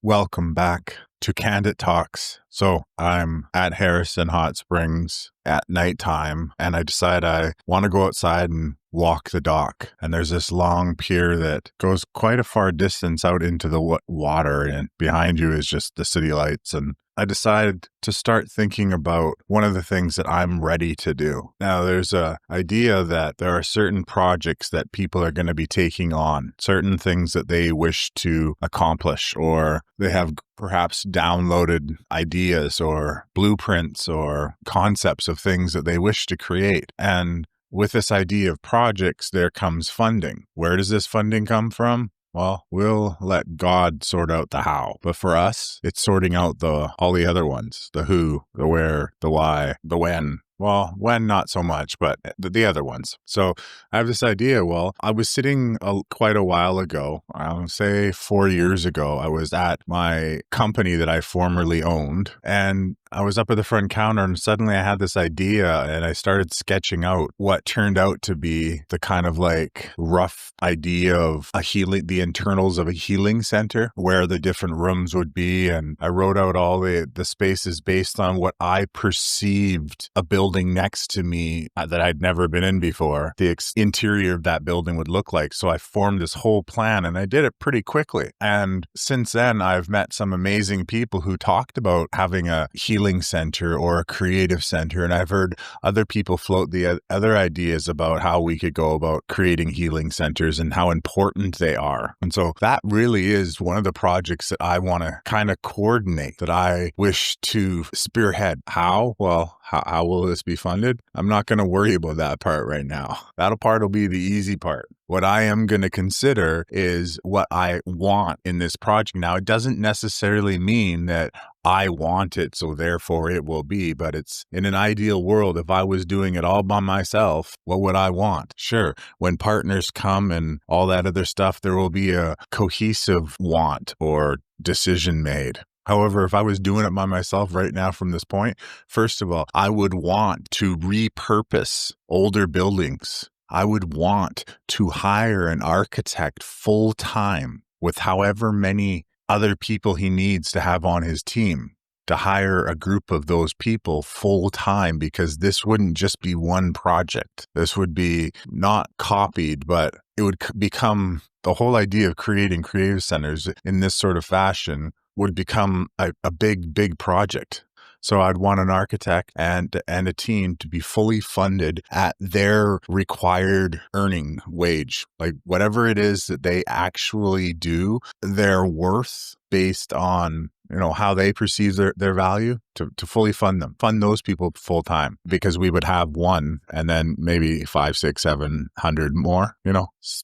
Welcome back to Candid Talks. So I'm at Harrison Hot Springs at nighttime, and I decide I want to go outside and walk the dock. And there's this long pier that goes quite a far distance out into the water, and behind you is just the city lights. And I decided to start thinking about one of the things that I'm ready to do. Now, there's a idea that there are certain projects that people are going to be taking on, certain things that they wish to accomplish, or they have perhaps downloaded ideas or blueprints or concepts of things that they wish to create. And with this idea of projects, there comes funding. Where does this funding come from? Well, we'll let God sort out the how. But for us, it's sorting out all the other ones, the who, the where, the why, the when. Well, when not so much, but the other ones. So I have this idea. Well, I was sitting quite a while ago, I'll say 4 years ago, I was at my company that I formerly owned, and I was up at the front counter, and suddenly I had this idea, and I started sketching out what turned out to be the kind of like rough idea of the internals of a healing center, where the different rooms would be. And I wrote out all the spaces based on what I perceived a building next to me that I'd never been in before, the interior of that building would look like. So I formed this whole plan, and I did it pretty quickly. And since then, I've met some amazing people who talked about having a healing center or a creative center. And I've heard other people float the other ideas about how we could go about creating healing centers and how important they are. And so that really is one of the projects that I want to kind of coordinate, that I wish to spearhead. How? Well, how will this be funded? I'm not going to worry about that part right now. That part will be the easy part. What I am going to consider is what I want in this project. Now, it doesn't necessarily mean that I want it, so therefore it will be, but it's in an ideal world. If I was doing it all by myself, what would I want? Sure, when partners come and all that other stuff, there will be a cohesive want or decision made. However, if I was doing it by myself right now from this point, first of all, I would want to repurpose older buildings. I would want to hire an architect full time with however many other people he needs to have on his team, to hire a group of those people full time, because this wouldn't just be one project. This would be not copied, but it would become the whole idea of creating creative centers in this sort of fashion would become a big project. So I'd want an architect and a team to be fully funded at their required earning wage, like whatever it is that they actually do, their worth based on, how they perceive their value, to fully fund them, fund those people full time, because we would have one and then maybe 500, 600, 700 more,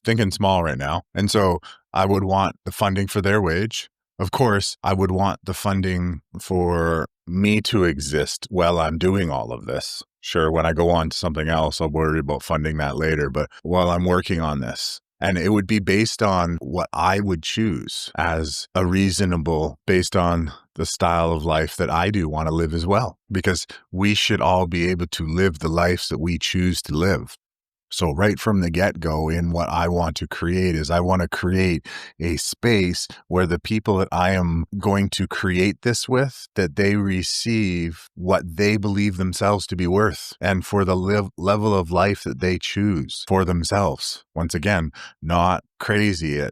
thinking small right now. And so I would want the funding for their wage. Of course, I would want the funding for me to exist while I'm doing all of this. Sure, when I go on to something else, I'll worry about funding that later, but while I'm working on this. And it would be based on what I would choose as a reasonable, based on the style of life that I do want to live as well, because we should all be able to live the lives that we choose to live. So right from the get-go, in what I want to create is I want to create a space where the people that I am going to create this with, that they receive what they believe themselves to be worth, and for the level of life that they choose for themselves. Once again, not crazy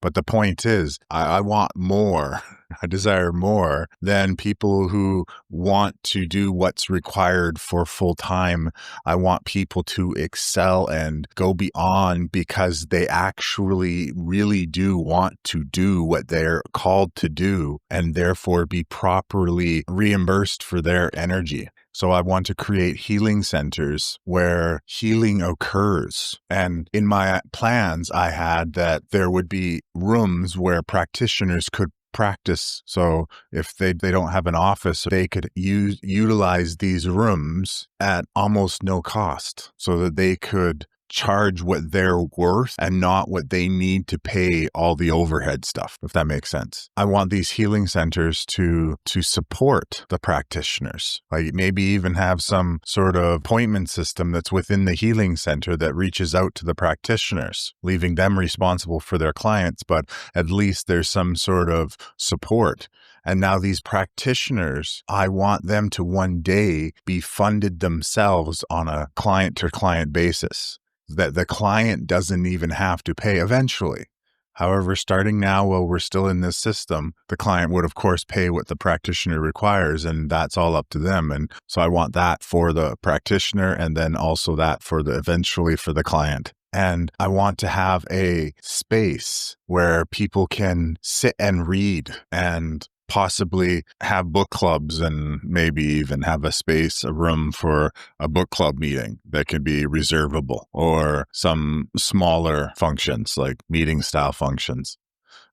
but the point is, I want more. I desire more than people who want to do what's required for full time. I want people to excel and go beyond because they actually really do want to do what they're called to do, and therefore be properly reimbursed for their energy. So I want to create healing centers where healing occurs. And in my plans, I had that there would be rooms where practitioners could practice. So if they don't have an office, they could utilize these rooms at almost no cost, so that they could charge what they're worth and not what they need to pay all the overhead stuff, if that makes sense. I want these healing centers to support the practitioners, like maybe even have some sort of appointment system that's within the healing center that reaches out to the practitioners, leaving them responsible for their clients, but at least there's some sort of support. And now these practitioners, I want them to one day be funded themselves on a client-to-client basis, that the client doesn't even have to pay eventually. However, starting now, while we're still in this system, the client would, of course, pay what the practitioner requires, and that's all up to them. And so I want that for the practitioner, and then also that for eventually for the client. And I want to have a space where people can sit and read and possibly have book clubs, and maybe even have a room for a book club meeting that could be reservable, or some smaller functions like meeting style functions.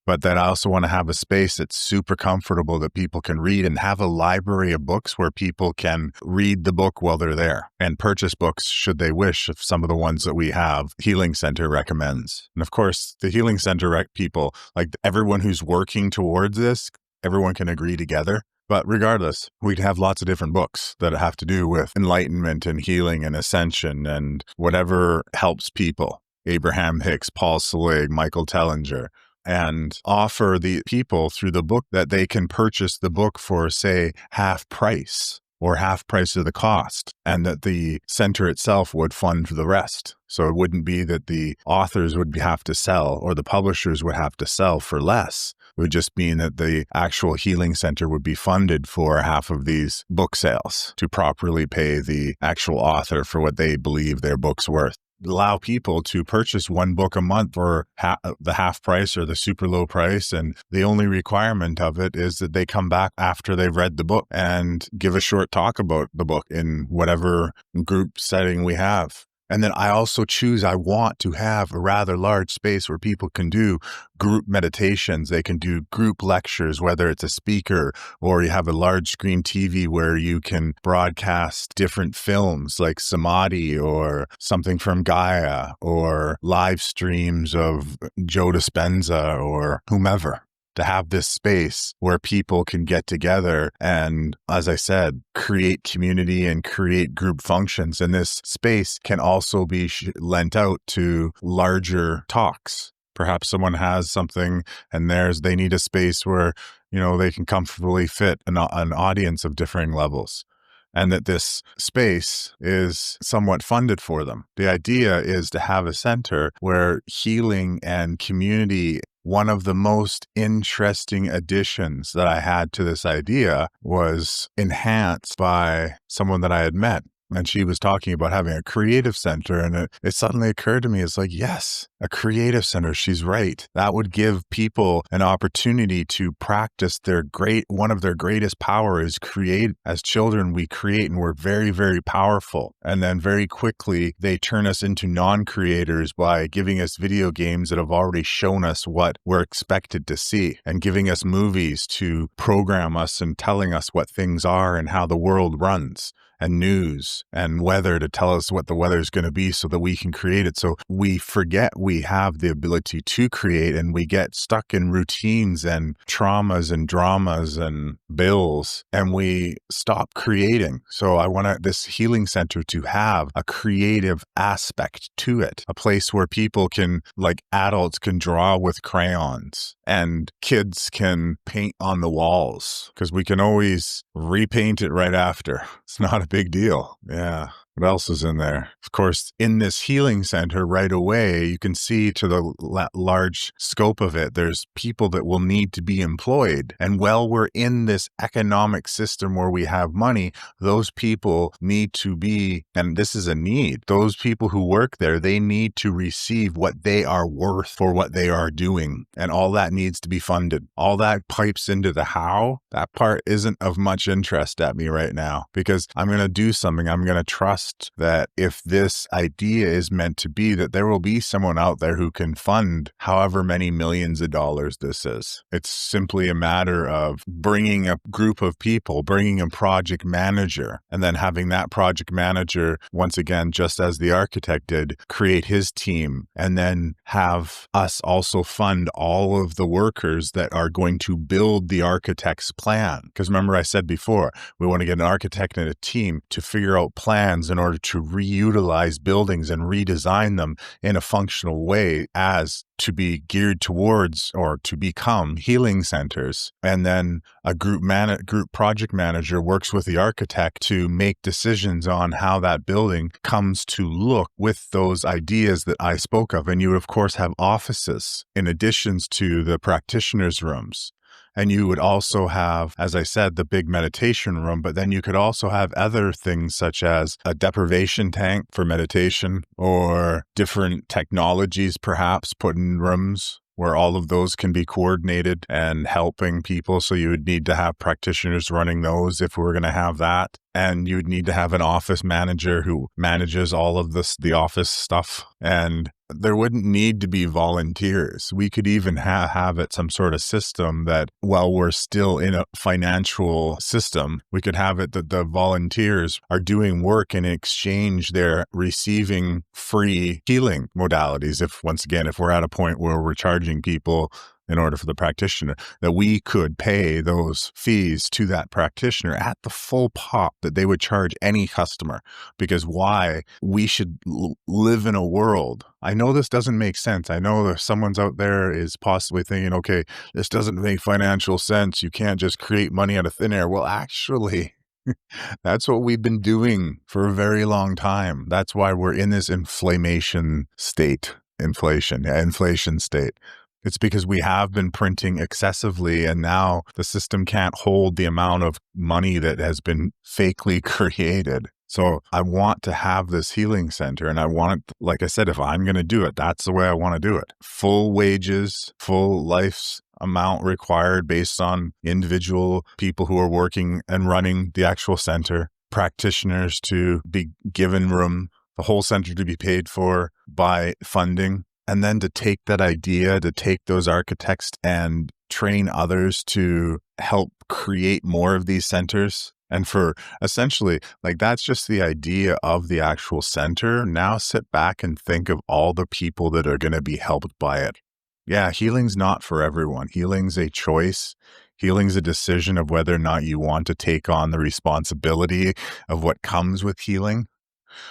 But then I also want to have a space that's super comfortable that people can read, and have a library of books where people can read the book while they're there and purchase books should they wish, if some of the ones that we have Healing Center recommends. And of course, the Healing Center people, like everyone who's working towards this, everyone can agree together. But regardless, we'd have lots of different books that have to do with enlightenment and healing and ascension and whatever helps people. Abraham Hicks, Paul Selig, Michael Tellinger, and offer the people through the book that they can purchase the book for, say, half price or half price of the cost, and that the center itself would fund the rest. So it wouldn't be that the authors would have to sell or the publishers would have to sell for less. It would just mean that the actual healing center would be funded for half of these book sales to properly pay the actual author for what they believe their book's worth. Allow people to purchase one book a month for the half price or the super low price. And the only requirement of it is that they come back after they've read the book and give a short talk about the book in whatever group setting we have. And then I also I want to have a rather large space where people can do group meditations. They can do group lectures, whether it's a speaker or you have a large screen TV where you can broadcast different films like Samadhi or something from Gaia, or live streams of Joe Dispenza or whomever. To have this space where people can get together and, as I said, create community and create group functions. And this space can also be lent out to larger talks. Perhaps someone has something and they need a space where, they can comfortably fit an audience of differing levels, and that this space is somewhat funded for them. The idea is to have a center where healing and community. One of the most interesting additions that I had to this idea was enhanced by someone that I had met. And she was talking about having a creative center. And it suddenly occurred to me, it's like, yes, a creative center. She's right. That would give people an opportunity to practice one of their greatest power is create. As children, we create and we're very, very powerful. And then very quickly, they turn us into non-creators by giving us video games that have already shown us what we're expected to see, and giving us movies to program us and telling us what things are and how the world runs, and news and weather to tell us what the weather is going to be so that we can create it. So we forget we have the ability to create, and we get stuck in routines and traumas and dramas and bills, and we stop creating. So I want this healing center to have a creative aspect to it, a place where people can, like adults can draw with crayons and kids can paint on the walls, because we can always repaint it right after. It's not a big deal. Yeah. What else is in there? Of course, in this healing center right away, you can see to the large scope of it, there's people that will need to be employed. And while we're in this economic system where we have money, those people need to be, and this is a need, those people who work there, they need to receive what they are worth for what they are doing. And all that needs to be funded. All that pipes into the how. That part isn't of much interest at me right now, because I'm going to do something. I'm going to trust trust that if this idea is meant to be, that there will be someone out there who can fund however many millions of dollars this is. It's simply a matter of bringing a group of people, bringing a project manager, and then having that project manager, once again, just as the architect did, create his team, and then have us also fund all of the workers that are going to build the architect's plan. Because remember I said before, we want to get an architect and a team to figure out plans in order to reutilize buildings and redesign them in a functional way as to be geared towards or to become healing centers. And then a group project manager works with the architect to make decisions on how that building comes to look with those ideas that I spoke of. And you would, of course, have offices in addition to the practitioners' rooms. And you would also have, as I said, the big meditation room, but then you could also have other things such as a deprivation tank for meditation or different technologies perhaps put in rooms where all of those can be coordinated and helping people. So you would need to have practitioners running those if we were going to have that. And you'd need to have an office manager who manages all of this, the office stuff. And there wouldn't need to be volunteers. We could even have it some sort of system that while we're still in a financial system, we could have it that the volunteers are doing work in exchange they're receiving free healing modalities. If once again, if we're at a point where we're charging people in order for the practitioner, that we could pay those fees to that practitioner at the full pop that they would charge any customer. Because why we should live in a world. I know this doesn't make sense. I know that someone's out there is possibly thinking, okay, this doesn't make financial sense. You can't just create money out of thin air. Well, actually, that's what we've been doing for a very long time. That's why we're in this inflation state. It's because we have been printing excessively, and now the system can't hold the amount of money that has been fakely created. So I want to have this healing center, and I want, like I said, if I'm going to do it, that's the way I want to do it. Full wages, full life's amount required based on individual people who are working and running the actual center, practitioners to be given room, the whole center to be paid for by funding. And then to take that idea, to take those architects and train others to help create more of these centers. And for essentially, like that's just the idea of the actual center. Now sit back and think of all the people that are going to be helped by it. Yeah, healing's not for everyone. Healing's a choice. Healing's a decision of whether or not you want to take on the responsibility of what comes with healing.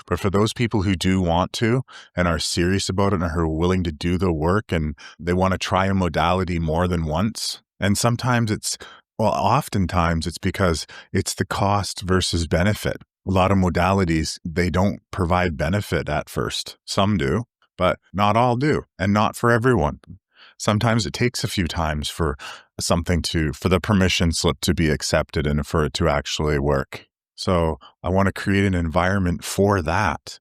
But for those people who do want to and are serious about it and are willing to do the work and they want to try a modality more than once, and oftentimes it's because it's the cost versus benefit. A lot of modalities, they don't provide benefit at first. Some do, but not all do, and not for everyone. Sometimes it takes a few times for for the permission slip to be accepted and for it to actually work. So I want to create an environment for that,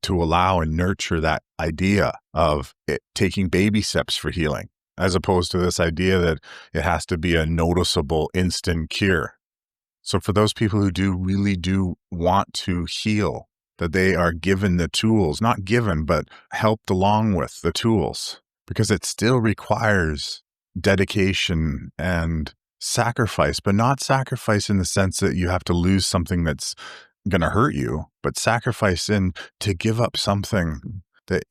to allow and nurture that idea of it taking baby steps for healing, as opposed to this idea that it has to be a noticeable instant cure. So for those people who really do want to heal, that they are given the tools, not given, but helped along with the tools, because it still requires dedication and sacrifice, but not sacrifice in the sense that you have to lose something that's going to hurt you, but sacrifice in to give up something that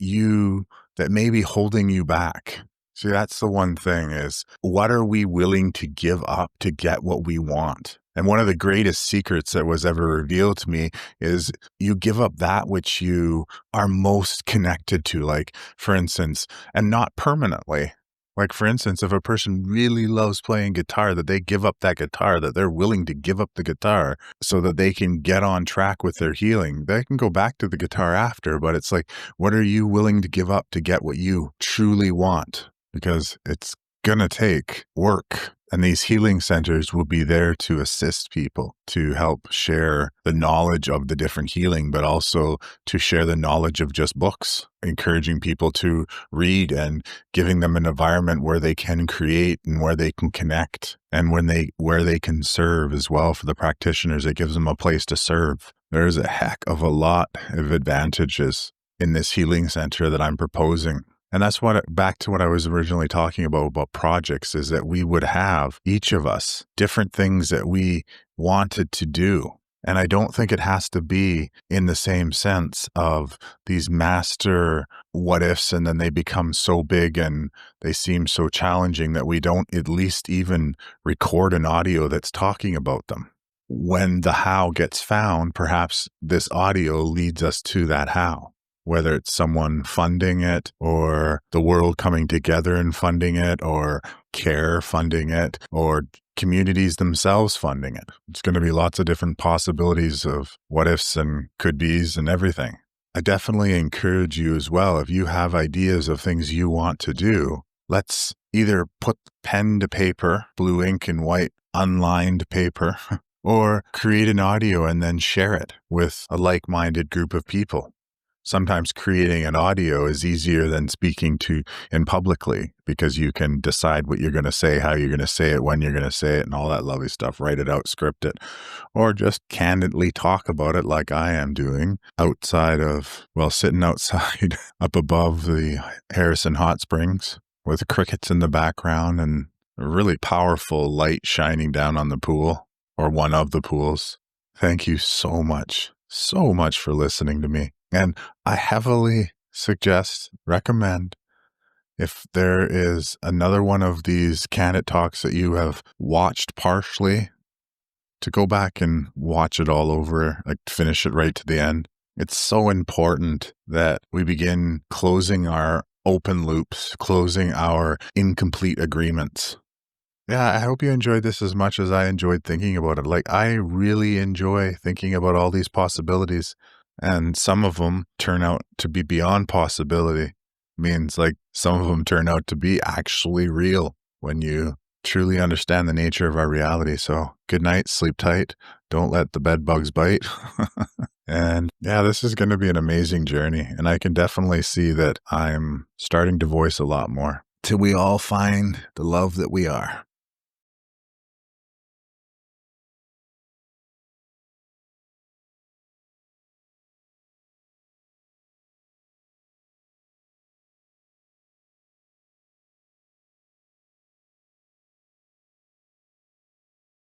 may be holding you back. See, that's the one thing is, what are we willing to give up to get what we want? And one of the greatest secrets that was ever revealed to me is you give up that which you are most connected to, like, for instance, and not permanently. Like, for instance, if a person really loves playing guitar, that they give up that guitar, that they're willing to give up the guitar so that they can get on track with their healing. They can go back to the guitar after, but it's like, what are you willing to give up to get what you truly want? Because it's going to take work. And these healing centers will be there to assist people, to help share the knowledge of the different healing, but also to share the knowledge of just books, encouraging people to read and giving them an environment where they can create and where they can connect and where they can serve as well. For the practitioners, it gives them a place to serve. There's a heck of a lot of advantages in this healing center that I'm proposing. And that's back to what I was originally talking about projects, is that we would have, each of us, different things that we wanted to do. And I don't think it has to be in the same sense of these master what ifs, and then they become so big and they seem so challenging that we don't at least even record an audio that's talking about them. When the how gets found, perhaps this audio leads us to that how. Whether it's someone funding it, or the world coming together and funding it, or care funding it, or communities themselves funding it. It's going to be lots of different possibilities of what ifs and could be's and everything. I definitely encourage you as well, if you have ideas of things you want to do, let's either put pen to paper, blue ink and white unlined paper, or create an audio and then share it with a like-minded group of people. Sometimes creating an audio is easier than speaking to in publicly, because you can decide what you're going to say, how you're going to say it, when you're going to say it, and all that lovely stuff. Write it out, script it, or just candidly talk about it like I am doing sitting outside up above the Harrison Hot Springs with the crickets in the background and a really powerful light shining down on the pool, or one of the pools. Thank you so much for listening to me. And I heavily recommend, if there is another one of these Candid Talks that you have watched partially, to go back and watch it all over, like finish it right to the end. It's so important that we begin closing our open loops, closing our incomplete agreements. Yeah, I hope you enjoyed this as much as I enjoyed thinking about it. Like, I really enjoy thinking about all these possibilities. And some of them turn out to be beyond possibility. Means like some of them turn out to be actually real when you truly understand the nature of our reality. So good night, sleep tight. Don't let the bed bugs bite. And yeah, this is going to be an amazing journey. And I can definitely see that I'm starting to voice a lot more till we all find the love that we are.